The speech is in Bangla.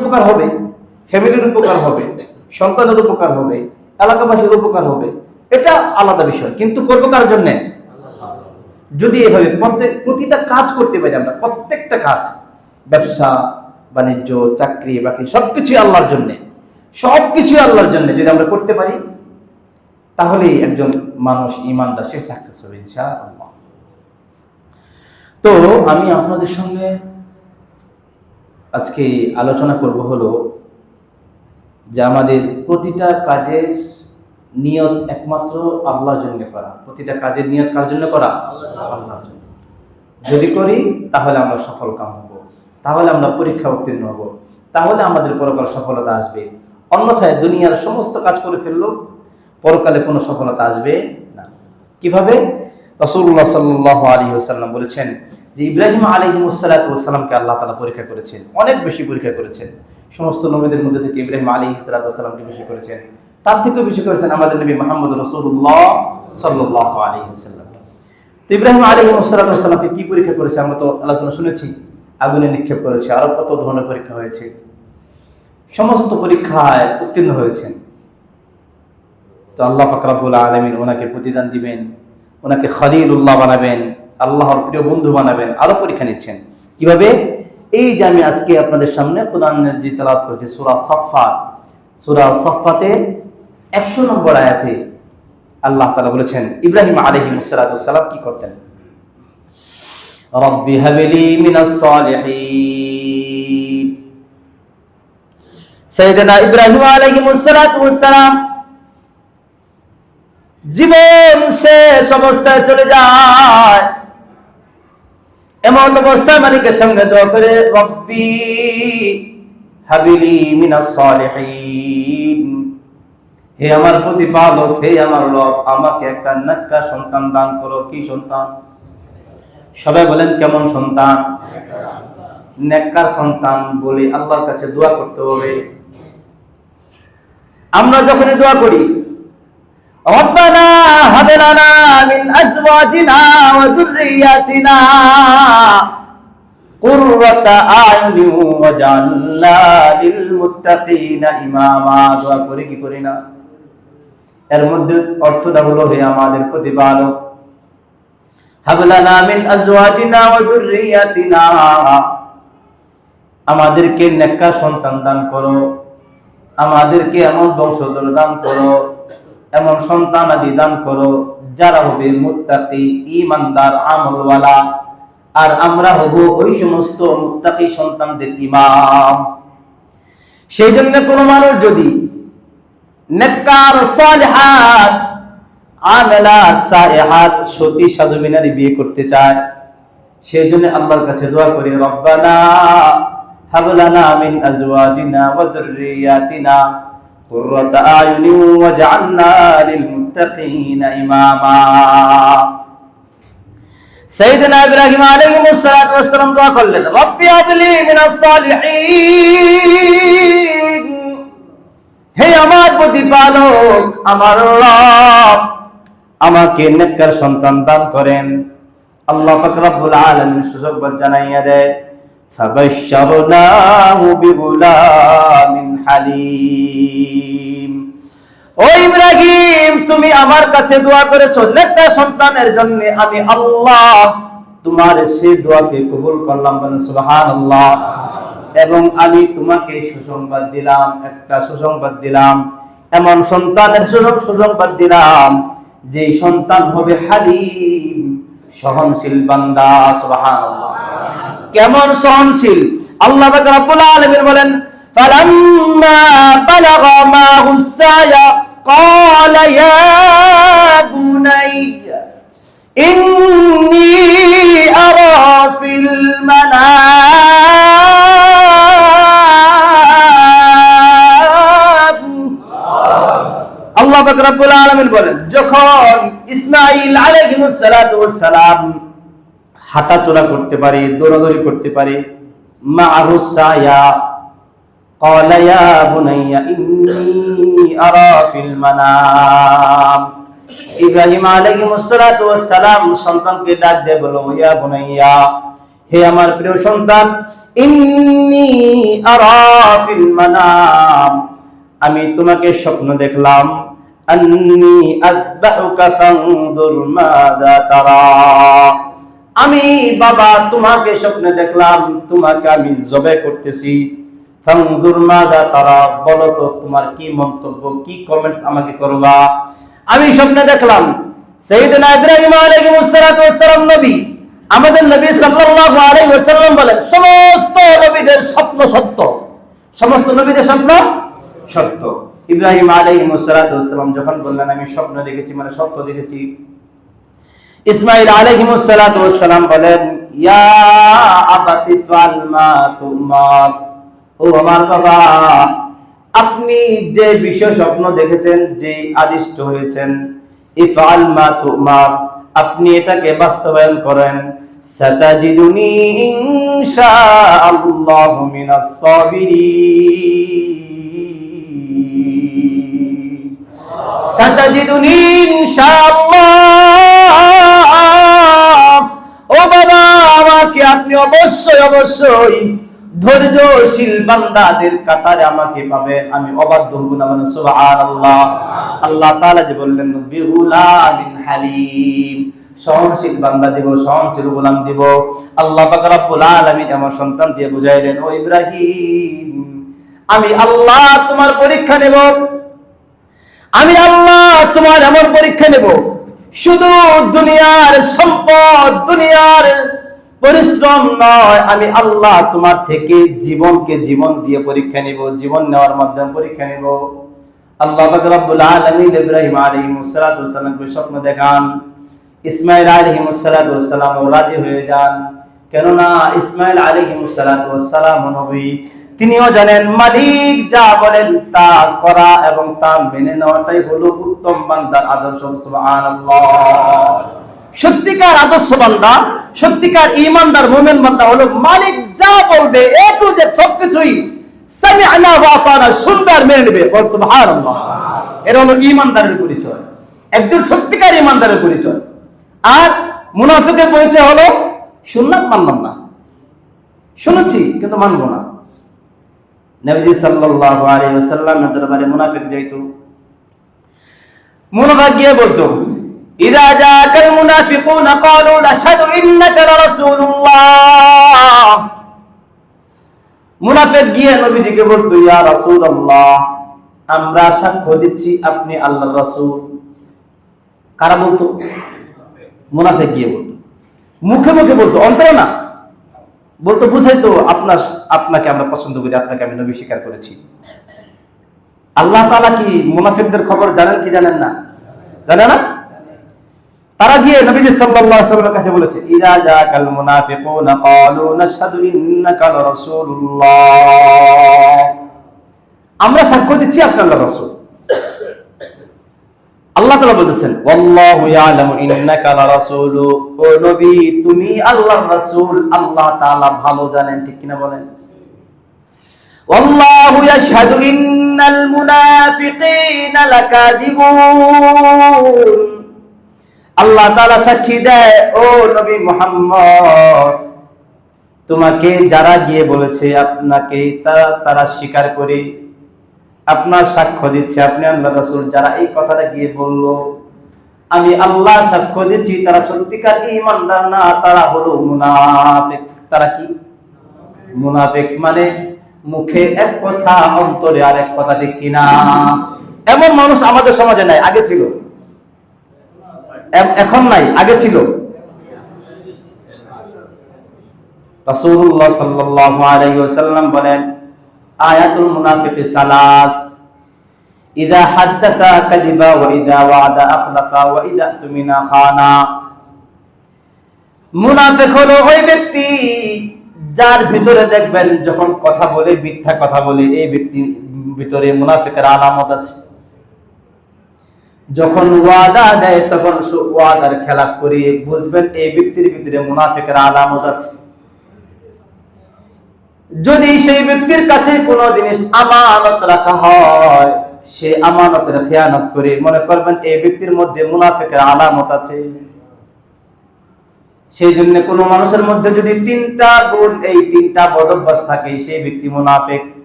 উপকার হবে, ফ্যামিলির উপকার হবে, সন্তানের উপকার হবে, এলাকাবাসীর উপকার হবে, এটা আলাদা বিষয়। কিন্তু করবো কার জন্যে? যদি এভাবে প্রতিটা কাজ করতে পারি আমরা, প্রত্যেকটা কাজ, ব্যবসা বাণিজ্য, চাকরি বাকরি, সবকিছু আল্লাহর জন্য, সবকিছু আল্লাহর জন্য যদি আমরা করতে পারি, তাহলেই একজন মানুষ ইমানদার, সে সাকসেস হবে ইনশাআল্লাহ। তো আমি আপনাদের সঙ্গে আজকে আলোচনা করব হলো যে আমাদের প্রতিটা কাজের নিয়ত একমাত্র আল্লাহর জন্য করা। প্রতিটা কাজের নিয়ত কার জন্য করা? আল্লাহর জন্য। যদি করি তাহলে আমরা সফল কাম হব, তাহলে আমরা পরীক্ষা উত্তীর্ণ হব, তাহলে আমাদের পরকাল সফলতা আসবে। অন্যথায় দুনিয়ার সমস্ত কাজ করে ফেললেও পরকালে কোনো সফলতা আসবে না। কিভাবে? রাসূলুল্লাহ সাল্লাল্লাহু আলাইহি ওয়াসাল্লাম বলেছেন যে ইব্রাহিম আলাইহিস সালামকে আল্লাহ তাআলা পরীক্ষা করেছেন, অনেক বেশি পরীক্ষা করেছেন। সমস্ত নবীদের মধ্যে থেকে ইব্রাহিম আলাইহিস সালামকে বেশি করেছেন, তার থেকেও বেশি করেছেন আমাদের নবী মুহাম্মদ রাসূলুল্লাহ সাল্লাল্লাহু আলাইহি ওয়াসাল্লাম। তো ইব্রাহিম আলাইহিস সালামকে কি পরীক্ষা করেছে আমরা তো আলোচনা শুনেছি। আগুনে নিক্ষেপ করেছে, আরো কত ধরনের পরীক্ষা হয়েছে। সমস্ত পরীক্ষায় উত্তীর্ণ হয়েছেন। তো আল্লাহ পাক রব্বুল আলামিন ওনাকে প্রতিদান দিবেন, ওনাকে খলিলুল্লাহ বানাবেন, আল্লাহর প্রিয় বন্ধু বানাবেন। আরো পরীক্ষা নিচ্ছেন। কিভাবে? এই যে আমি আজকে আপনাদের সামনে কোরআনের যে তেলাওয়াত করেছি সূরা সাফফাত, সূরা সাফফাতের 100 নম্বর আয়াতে আল্লাহ তাআলা বলেছেন ইব্রাহিম আলাইহিস সালাম কি করতেন? রব্বি হাবলি মিনাস সালিহিন। সাইয়েদনা ইব্রাহিম আলাইহিস সালাম জীবন শেষ অবস্থায় চলে যায়, এমন অবস্থায় মালিকের সঙ্গে দোয়া করে রব্বি হাবিলি মিনাস সালিহিন, হে আমার প্রতিপালক, হে আমার রব, আমাকে একটা নেককার সন্তান দান করো। কি সন্তান? সবাই বলেন কেমন সন্তান? নেককার সন্তান বলে আল্লাহর কাছে দোয়া করতে হবে। আমরা যখনই দোয়া করি রব্বানা হাব লানা মিন আজওয়াজিনা ওয়া যুররিয়াতিনা কুররাতা আয়ুনিন ওয়াজআলনা লিল মুত্তাকিনা ইমামা। দোয়া করি কি করি না? এর মধ্যে অর্থটা হলো হে আমাদের প্রতিপালক, হাব লানা মিন আজওয়াজিনা ওয়া যুররিয়াতিনা, আমাদেরকে নেককার সন্তান দান করো, আমাদেরকে এমন বংশধর দান করো, এমন সন্তান আদি দান করো যারা হবে মুত্তাকি, ঈমানদার, আমলওয়ালা, আর আমরা হব ওই সমস্ত মুত্তাকি সন্তানদের ইমাম। সেই জন্য কোন মানুষ যদি নেককার, সালিহাত, আমেলাত, সাইহাত, সতী সাধু মিনারি বিয়ে করতে চায়, সেই জন্য আল্লাহর কাছে দোয়া করি রব্বানা হাব লানা মিন আজওয়াজিনা ওয়া যুররিয়াতিনা কুররাতা আয়ুনিন ওয়াজআলনা লিল মুত্তাকিনা ইমামা। সাইয়েদনা ইব্রাহিম আলাইহিস সালাম দোয়া করলেন রব্বি হাবলি মিনাস সালিহিন, হে আমার প্রতিপালক, আমার রব, আমাকে নেককার সন্তান দান করেন। আল্লাহ পাক রব্বুল আলামিন সুসংবাদ জানাইয়া দেয় ফাবাশশারনাহু বিগুলামিন হালিম। ও ইব্রাহিম, তুমি আমার কাছে দোয়া করেছো নেককার সন্তানের জন্য, আমি আল্লাহ তোমার সেই দোয়াকে কবুল করলাম। বলেন সুবহানাল্লাহ। এবং আমি তোমাকে সুসংবাদ দিলাম, একটা সুসংবাদ দিলাম, এমন সন্তানের সুসংবাদ দিলাম যে সন্তান হবে হালিম, সহনশীল বান্দা। সুবহানাল্লাহ। কেমন সহনশীল? আল্লাহ পাক রব্বুল আলামিন বলেন ফালাম্মা বালাগা মাহুস সায়া ক্বালা ইয়া বুনাইয়া ইন্নী আরা ফিল মানাম। আল্লাহ পাক রব্বুল আলামিন বলেন যখন ইসমাঈল আলাইহিস সালাম হাঁটাচলা করতে পারে, দৌড়াদৌড়ি করতে পারে, মাহুস সায়া ক্বালা ইয়া বুনাইয়া ইন্নী আরা ফিল মানাম। ইব্রাহিম আলাইহিস সালাম সন্তানকে ডাক দিয়ে বলল ইয়া বুনাইয়া, হে আমার প্রিয় সন্তান, ইন্নী আরা ফিল মানাম, আমি তোমাকে স্বপ্ন দেখলাম, আন্নী আযবাহুকা ফানজুর মাযা তারা, আমি বাবা তোমাকে স্বপ্নে দেখলাম, তোমাকে আমি জবে করতেছি, ফানজুর মাযা তারা, বলো তো তোমার কি মন্তব্য, কি কমেন্টস আমাকে করবা। আমি স্বপ্নে দেখলাম সাইয়েদনা ইব্রাহিম আলাইহিস সালাতু ওয়াস সালাম নবী, আমাদের নবী সাল্লাল্লাহু আলাইহি ওয়াসাল্লাম বলেন সমস্ত নবীদের স্বপ্ন সত্য, সমস্ত নবীদের স্বপ্ন সত্য। ইব্রাহিম আলাইহিস সালাতু ওয়াস সালাম যখন বললেন আমি স্বপ্ন দেখেছি, মানে সত্য দেখেছি, ইসমাঈল আলাইহিস সালাতু ওয়াস সালাম বলেন ইয়া আবাতি ফাল মা তুমার, ও আমার বাবা, আপনি যে বিষয় স্বপ্ন দেখেছেন, যে আদিষ্ট হয়েছেন, ইফআল মা তুমার, আপনি এটাকে বাস্তবায়ন করেন, সাতাজিদুনি ইনশাআল্লাহু মিনাস সাবিরিন, সাতাজিদুনি ইনশাআল্লাহ, ও বাবা আমাকে আপনি অবশ্যই অবশ্যই ধৈর্যশীল বান্দাদের কাতারে আমাকে পাবেন, আমি অবাধ্য হব না, মানে সুবহানাল্লাহ। আল্লাহ তাআলা যে বললেন বিগুলামিন হালিম, সহনশীল বান্দা দিব, সহনশীল গোলাম দিব। আল্লাহ পাক রব্বুল আলামিন আমার সন্তান দিয়ে বুঝাইলেন, ও ইব্রাহিম, আমি আল্লাহ তোমার পরীক্ষা নেব, আমি আল্লাহ তোমার এমন পরীক্ষা নেব, শুধু দুনিয়ার সম্পদ, দুনিয়ার পরিশ্রম নয়, আমি আল্লাহ তোমার থেকে জীবনকে জীবন দিয়ে পরীক্ষা নিব, জীবন নেওয়ার মাধ্যমে পরীক্ষা নিব। আল্লাহ পাক রব্বুল আলামিন ইব্রাহিম আলাইহিস সালাতু ওয়াস সালামকে স্বপ্ন দেখান, ইসমাঈল আলাইহিস সালাতু ওয়াস সালাম রাজি হয়ে যান, কেননা ইসমাঈল আলাইহিস সালাতু ওয়াস সালাম নবী, তিনিও জানেন মালিক যা বলেন তা করা এবং তা মেনে নেওয়াটাই হলো উত্তম বান্দার আদর্শ। সুবহানাল্লাহ। সত্যিকার আদর্শ বান্দা, সত্যিকার ঈমানদার মুমিন বান্দা হলো মালিক যা বলবে এ টু জেড সবকিছুই সামি'না ওয়া আতানা, শুনবে আর মেনে নেবে। বল সুবহানাল্লাহ। এটা হলো ঈমানদারের পরিচয়, একজন সত্যিকার ঈমানদারের পরিচয়। আর মুনাফিকের পরিচয় হলো শুনলাম মানলাম না, শুনেছি কিন্তু মানবো না। নবী সাল্লাল্লাহু আলাইহি ওয়াসাল্লামের দরবারে মুনাফিক যাইতো, মুনাফিক গিয়ে বলতো ইযা জাআকাল মুনাফিকুনা ক্বালু নাশহাদু ইন্নাকা লারাসূলুল্লাহ, মুনাফিক গিয়ে নবীজিকে বলতো ইয়া রাসূলুল্লাহ, আমরা সাক্ষ্য দিচ্ছি আপনি আল্লাহর রাসূল। কারা বলতো? মুনাফিক গিয়ে বলতো, মুখে মুখে বলতো, অন্তরে না বলতো, বুঝাইতো আপনাকে আমরা পছন্দ করি, আপনাকে আমি নবী স্বীকার করেছি। আল্লাহ তাআলা কি মুনাফিকদের খবর জানেন কি জানেন না? জানে না? তারা গিয়ে নবীজি সাল্লাল্লাহু আলাইহি ওয়াসাল্লামের কাছে বলেছে ইযা জাআকাল মুনাফিকুনা ক্বালু নাশহাদু ইন্নাকা লারাসূলুল্লাহ, আমরা সাক্ষ্য দিচ্ছি আপনি আল্লাহর রাসূল। আল্লাহ তাআলা বলেছেন ওয়াল্লাহু ইয়ালামু ইন্নাকা লারাসূলু, ও নবী তুমি আল্লাহর রাসূল, আল্লাহ তাআলা ভালো জানেন, ঠিক কিনা বলেন? ওয়াল্লাহু ইয়াশহাদু ইন্নাল মুনাফিকিনা লাকাযিবুন, আল্লাহ তাআলা সাক্ষী দেয় ও নবী মুহাম্মদ, তোমাকে যারা গিয়ে বলেছে আপনাকে তারা স্বীকার করে আপনার সাক্ষ্য দিচ্ছে আপনি আল্লাহর রাসূল। যারা এই কথাটা গিয়ে বলল, আমি আল্লাহ সাক্ষ্য দিচ্ছি তারা সত্যিকার ঈমানদার না, তারা হলো মুনাফিক। তারা কি? মুনাফিক মানে মুখে এক কথা অন্তরে আরেক কথা, ঠিক কিনা? এমন মানুষ আমাদের সমাজে নাই, আগে ছিল, এখন নাই, আগে ছিল। রাসূলুল্লাহ সাল্লাল্লাহু আলাইহি ওয়াসাল্লাম বলেন আয়াতুল মুনাফিকি সালাস, ইযা হাদ্দাথা কাযিবা ওয়া ইযা ওয়া'দা আখলাফা ওয়া ইযা তুমিনা খানা। মুনাফিক হলো ওই ব্যক্তি যার ভিতরে দেখবেন যখন কথা বলে মিথ্যা কথা বলে, এই ব্যক্তির ভিতরে মুনাফিকের আলামত আছে। যখন ওয়াদা দেয় তখন ওয়াদার খেলাফ করে, বুঝবেন এই ব্যক্তির ভিতরে মুনাফিকের আলামত আছে। যদি সেই ব্যক্তির কাছে কোনো জিনিস আমানত রাখা হয়, সে আমানতের খেয়ানত করে, মনে করবেন এই ব্যক্তির মধ্যে মুনাফিকের আলামত আছে। সেই জন্য কোনো মানুষের মধ্যে যদি তিনটা গুণ, এই তিনটা বদ অভ্যাস থাকে, সেই ব্যক্তি মুনাফিক।